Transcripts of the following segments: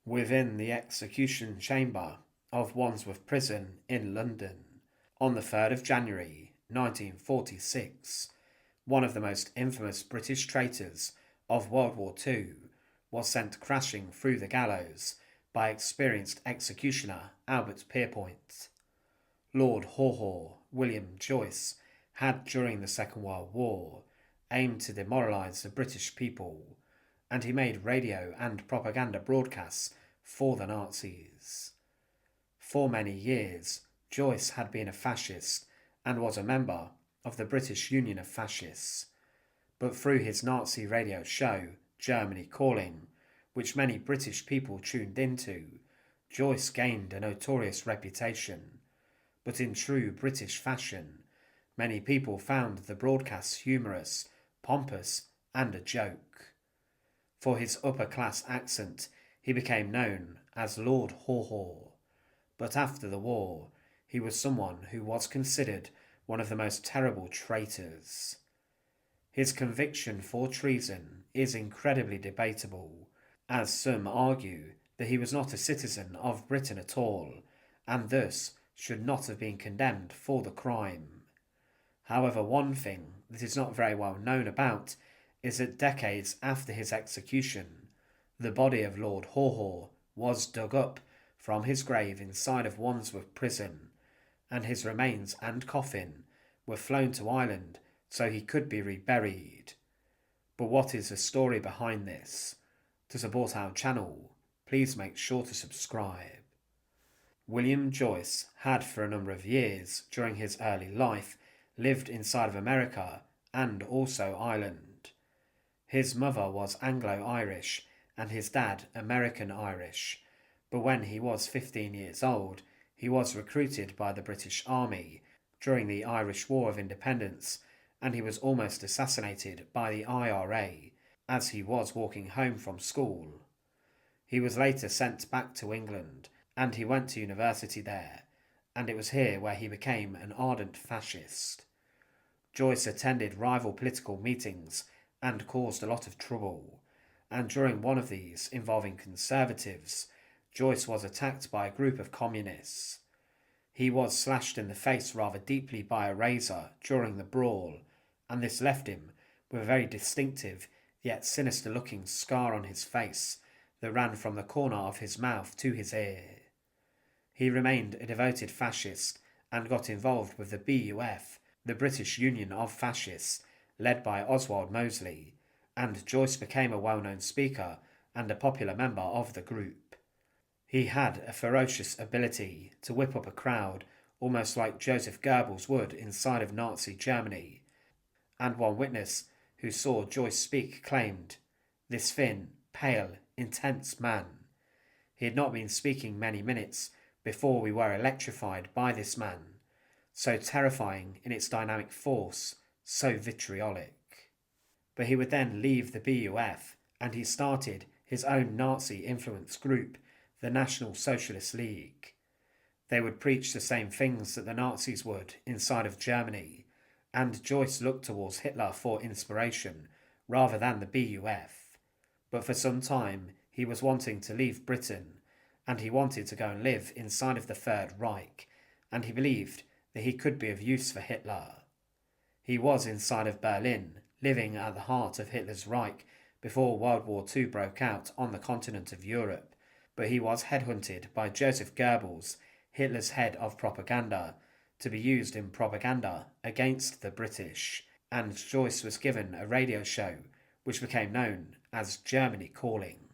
within the execution chamber of Wandsworth Prison in London. On the 3rd of January 1946, one of the most infamous British traitors of World War II was sent crashing through the gallows by experienced executioner Albert Pierpoint. Lord Haw Haw, William Joyce, had during the Second World War aimed to demoralise the British people, and he made radio and propaganda broadcasts for the Nazis. For many years, Joyce had been a fascist and was a member of the British Union of Fascists, but through his Nazi radio show, Germany Calling, which many British people tuned into, Joyce gained a notorious reputation. But in true British fashion, many people found the broadcasts humorous, pompous, and a joke. For his upper-class accent, he became known as Lord Haw Haw. But after the war, he was someone who was considered one of the most terrible traitors. His conviction for treason is incredibly debatable, as some argue that he was not a citizen of Britain at all, and thus should not have been condemned for the crime. However, one thing that is not very well known about is that decades after his execution, the body of Lord Haw Haw was dug up from his grave inside of Wandsworth Prison, and his remains and coffin were flown to Ireland so he could be reburied. But what is the story behind this? To support our channel, please make sure to subscribe. William Joyce had for a number of years during his early life lived inside of America and also Ireland. His mother was Anglo-Irish and his dad American-Irish, but when he was 15 years old, he was recruited by the British Army during the Irish War of Independence, and he was almost assassinated by the IRA as he was walking home from school. He was later sent back to England, and he went to university there, and it was here where he became an ardent fascist. Joyce attended rival political meetings and caused a lot of trouble, and during one of these involving Conservatives, Joyce was attacked by a group of communists. He was slashed in the face rather deeply by a razor during the brawl, and this left him with a very distinctive yet sinister-looking scar on his face that ran from the corner of his mouth to his ear. He remained a devoted fascist and got involved with the BUF, the British Union of Fascists, led by Oswald Mosley, and Joyce became a well-known speaker and a popular member of the group. He had a ferocious ability to whip up a crowd, almost like Joseph Goebbels would inside of Nazi Germany, and one witness who saw Joyce speak claimed, "This thin, pale, intense man. He had not been speaking many minutes before we were electrified by this man, so terrifying in its dynamic force, so vitriolic." But he would then leave the BUF, and he started his own Nazi-influenced group, the National Socialist League. They would preach the same things that the Nazis would inside of Germany, and Joyce looked towards Hitler for inspiration rather than the BUF. But for some time he was wanting to leave Britain, and he wanted to go and live inside of the Third Reich, and he believed that he could be of use for Hitler. He was inside of Berlin, living at the heart of Hitler's Reich before World War II broke out on the continent of Europe, but he was headhunted by Joseph Goebbels, Hitler's head of propaganda, to be used in propaganda against the British, and Joyce was given a radio show which became known as Germany Calling.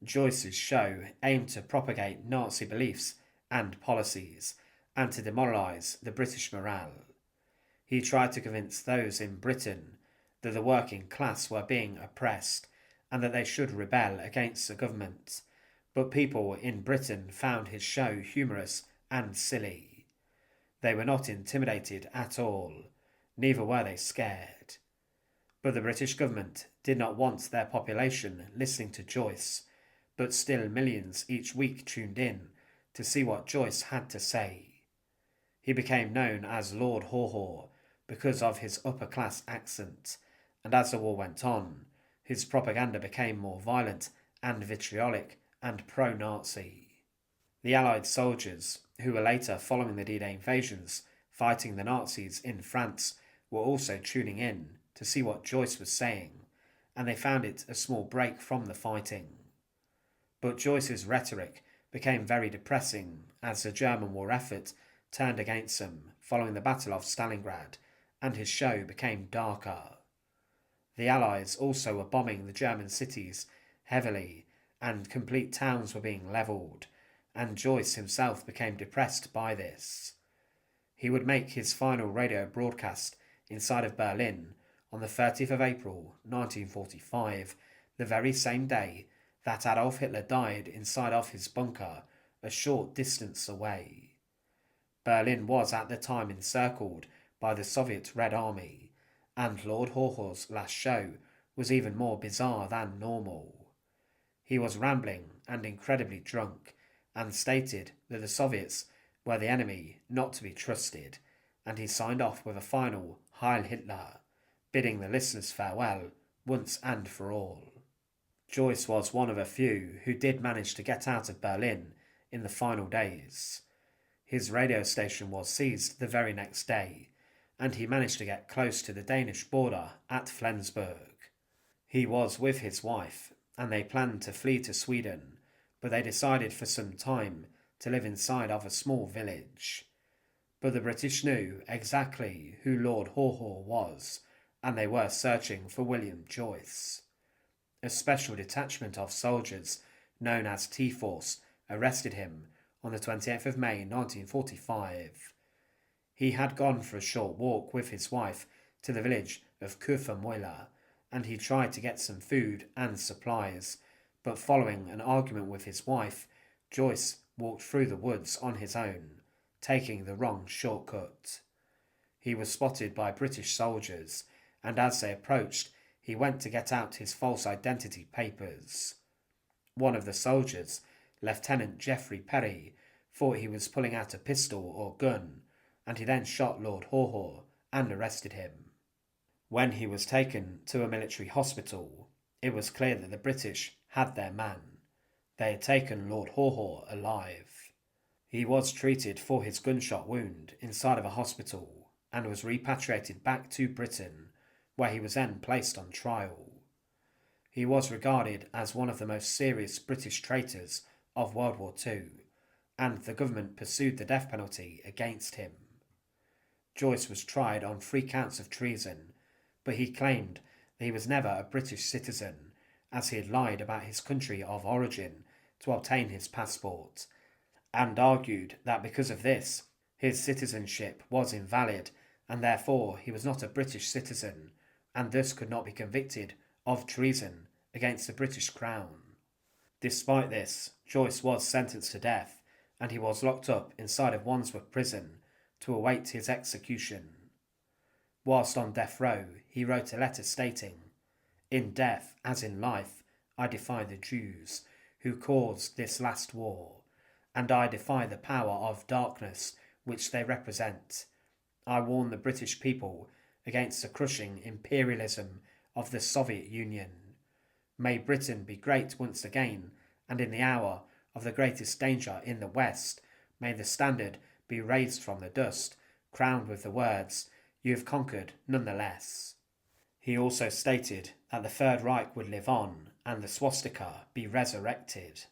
Joyce's show aimed to propagate Nazi beliefs and policies and to demoralise the British morale. He tried to convince those in Britain that the working class were being oppressed and that they should rebel against the government, but people in Britain found his show humorous and silly. They were not intimidated at all, neither were they scared. But the British government did not want their population listening to Joyce, but still millions each week tuned in to see what Joyce had to say. He became known as Lord Haw Haw because of his upper-class accent, and as the war went on, his propaganda became more violent and vitriolic and pro-Nazi. The Allied soldiers, who were later, following the D-Day invasions, fighting the Nazis in France, were also tuning in to see what Joyce was saying, and they found it a small break from the fighting. But Joyce's rhetoric became very depressing as the German war effort turned against him following the Battle of Stalingrad, and his show became darker. The Allies also were bombing the German cities heavily, and complete towns were being levelled, and Joyce himself became depressed by this. He would make his final radio broadcast inside of Berlin on the 30th of April 1945, the very same day that Adolf Hitler died inside of his bunker a short distance away. Berlin was at the time encircled by the Soviet Red Army, and Lord Haw Haw's last show was even more bizarre than normal. He was rambling and incredibly drunk, and stated that the Soviets were the enemy not to be trusted, and he signed off with a final Heil Hitler, bidding the listeners farewell once and for all. Joyce was one of a few who did manage to get out of Berlin in the final days. His radio station was seized the very next day, and he managed to get close to the Danish border at Flensburg. He was with his wife, and they planned to flee to Sweden, but they decided for some time to live inside of a small village. But the British knew exactly who Lord Haw Haw was, and they were searching for William Joyce. A special detachment of soldiers, known as T-Force, arrested him on the 28th of May 1945. He had gone for a short walk with his wife to the village of Kurfermoila, and he tried to get some food and supplies, but following an argument with his wife, Joyce walked through the woods on his own, taking the wrong shortcut. He was spotted by British soldiers, and as they approached, he went to get out his false identity papers. One of the soldiers, Lieutenant Geoffrey Perry, thought he was pulling out a pistol or gun, and he then shot Lord Haw Haw and arrested him. When he was taken to a military hospital, it was clear that the British had their man. They had taken Lord Haw Haw alive. He was treated for his gunshot wound inside of a hospital and was repatriated back to Britain, where he was then placed on trial. He was regarded as one of the most serious British traitors of World War II, and the government pursued the death penalty against him. Joyce was tried on 3 counts of treason, but he claimed that he was never a British citizen, as he had lied about his country of origin to obtain his passport, and argued that because of this, his citizenship was invalid, and therefore he was not a British citizen, and thus could not be convicted of treason against the British Crown. Despite this, Joyce was sentenced to death, and he was locked up inside of Wandsworth Prison to await his execution. Whilst on death row, he wrote a letter stating, "In death, as in life, I defy the Jews, who caused this last war, and I defy the power of darkness which they represent. I warn the British people against the crushing imperialism of the Soviet Union. May Britain be great once again, and in the hour of the greatest danger in the West, may the standard be raised from the dust, crowned with the words, 'You have conquered nonetheless.'" He also stated that the Third Reich would live on and the swastika be resurrected.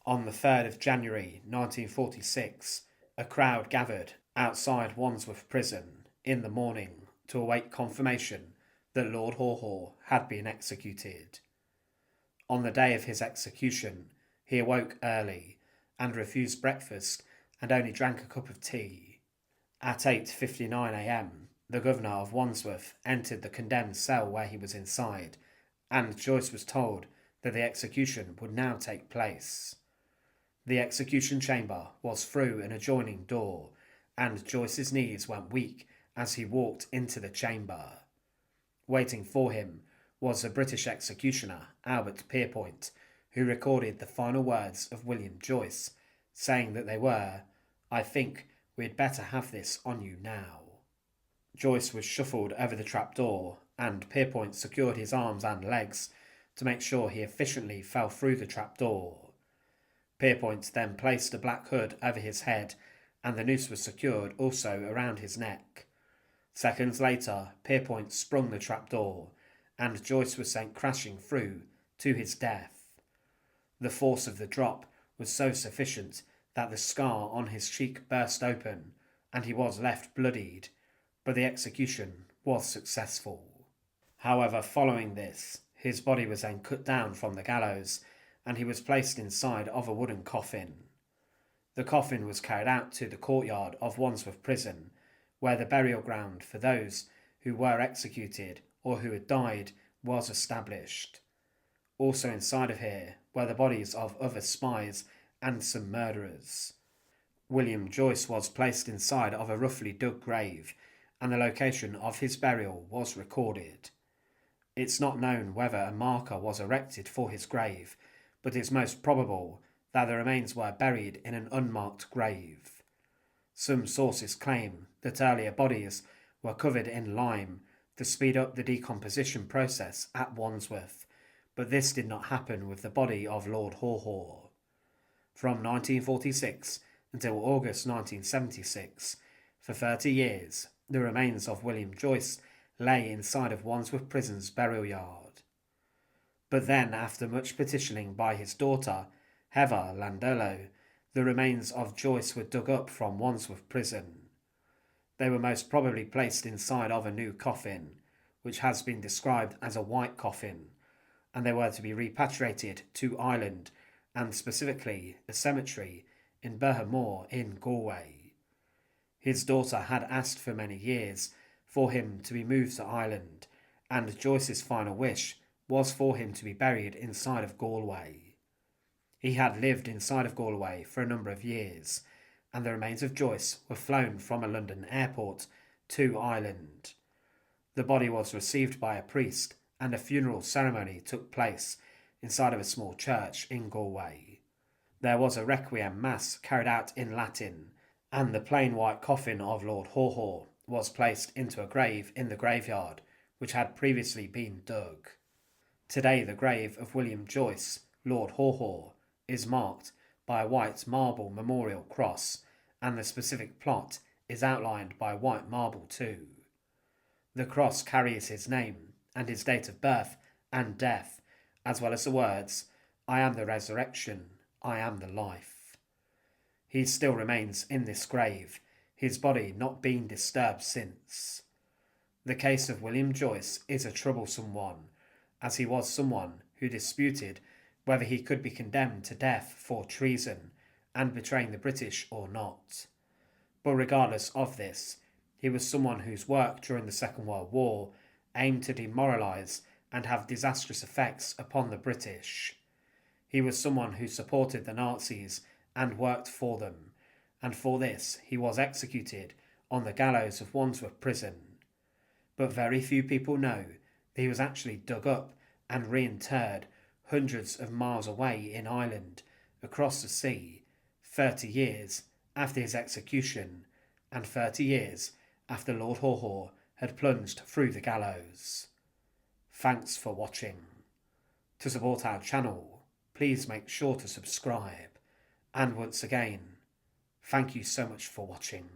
On the 3rd of January 1946, a crowd gathered outside Wandsworth Prison in the morning to await confirmation that Lord Haw Haw had been executed. On the day of his execution, he awoke early and refused breakfast and only drank a cup of tea. At 8:59 a.m, the governor of Wandsworth entered the condemned cell where he was inside, and Joyce was told that the execution would now take place. The execution chamber was through an adjoining door, and Joyce's knees went weak as he walked into the chamber. Waiting for him was the British executioner Albert Pierpoint, who recorded the final words of William Joyce, saying that they were, "I think we'd better have this on you now." Joyce was shuffled over the trapdoor, and Pierpoint secured his arms and legs to make sure he efficiently fell through the trapdoor. Pierpoint then placed a black hood over his head, and the noose was secured also around his neck. Seconds later, Pierpoint sprung the trapdoor, and Joyce was sent crashing through to his death. The force of the drop was so sufficient that the scar on his cheek burst open, and he was left bloodied, but the execution was successful. However, following this, his body was then cut down from the gallows, and he was placed inside of a wooden coffin. The coffin was carried out to the courtyard of Wandsworth Prison, where the burial ground for those who were executed or who had died was established. Also inside of here were the bodies of other spies and some murderers. William Joyce was placed inside of a roughly dug grave, and the location of his burial was recorded. It's not known whether a marker was erected for his grave, but it's most probable that the remains were buried in an unmarked grave. Some sources claim that earlier bodies were covered in lime to speed up the decomposition process at Wandsworth, but this did not happen with the body of Lord Haw Haw. From 1946 until August 1976, for 30 years, the remains of William Joyce lay inside of Wandsworth Prison's burial yard. But then, after much petitioning by his daughter, Heather Landello, the remains of Joyce were dug up from Wandsworth Prison. They were most probably placed inside of a new coffin, which has been described as a white coffin, and they were to be repatriated to Ireland, and specifically a cemetery in Burhamore in Galway. His daughter had asked for many years for him to be moved to Ireland, and Joyce's final wish was for him to be buried inside of Galway. He had lived inside of Galway for a number of years, and the remains of Joyce were flown from a London airport to Ireland. The body was received by a priest, and a funeral ceremony took place inside of a small church in Galway. There was a requiem mass carried out in Latin, and the plain white coffin of Lord Haw Haw was placed into a grave in the graveyard, which had previously been dug. Today the grave of William Joyce, Lord Haw Haw, is marked by a white marble memorial cross, and the specific plot is outlined by white marble too. The cross carries his name and his date of birth and death, as well as the words, "I am the resurrection, I am the life." He still remains in this grave, his body not been disturbed since. The case of William Joyce is a troublesome one, as he was someone who disputed whether he could be condemned to death for treason and betraying the British or not. But regardless of this, he was someone whose work during the Second World War aimed to demoralise and have disastrous effects upon the British. He was someone who supported the Nazis and worked for them, and for this he was executed on the gallows of Wandsworth Prison. But very few people know that he was actually dug up and reinterred hundreds of miles away in Ireland, across the sea, 30 years after his execution, and 30 years after Lord Haw Haw had plunged through the gallows. Thanks for watching. To support our channel, please make sure to subscribe. And once again, thank you so much for watching.